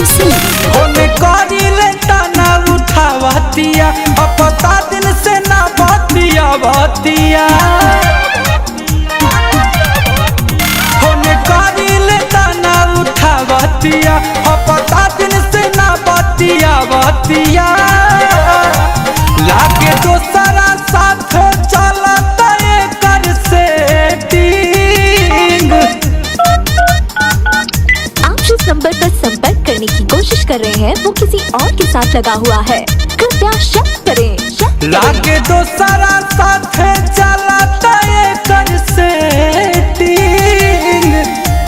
होने करिले तना उठावतिया अब पता दिन से ना बतिया बतिया होने करिले तना उठावतिया अब पता दिन से ना बतिया बतिया लागे दोसरा साथ चलता कर सेटिंग। आप जिस नंबर पर संपर्क करने की कोशिश कर रहे हैं वो किसी और के साथ लगा हुआ है, कृपया चेक करें। लागे दोसरा साथ चलता कर सेटिंग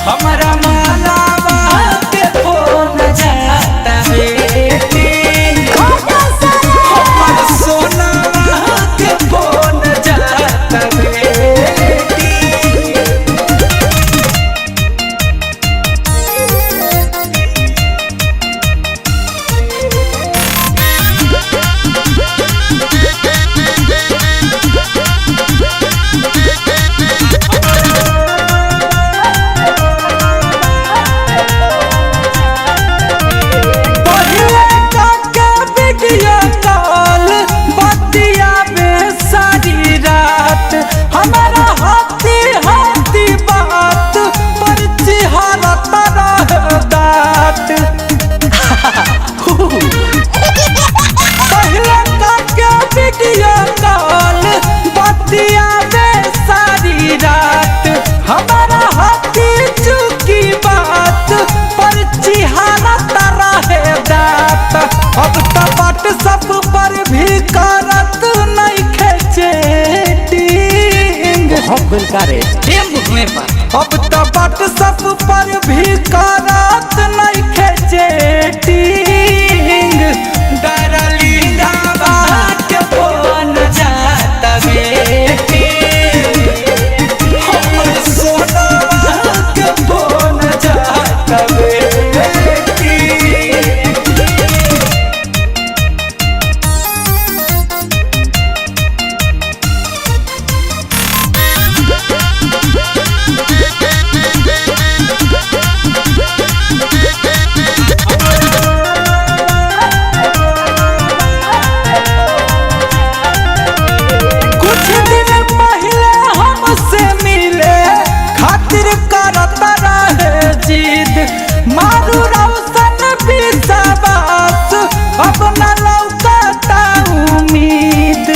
हमारा मालावा के फोन जाता वेटिंग हमारा सोनावा के फोन जाता वेटिंग। हमारा हाथी चुकी बात पर चिहारता रहे दात अब तो व्हाट्सएप पर भी करत नहीं चैटिंग अब तो व्हाट्सएप पर भी करत नहीं चैटिंग डायरली दावा के फोन जाता बेटी मारू रौशन विश्वास अपना लौकता उम्मीद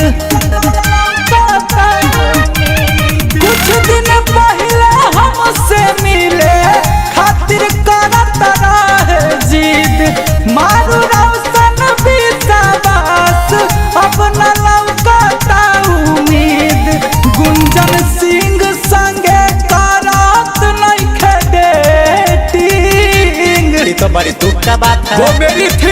कुछ दिन पहले हमसे मिले खातिर करत रहे जिद मारू रौशन विश्वास अपना लौकता उम्मीद गुंजन सिंह संगे करत नहीं तो बड़ी दुख का बात है वो मेरी थी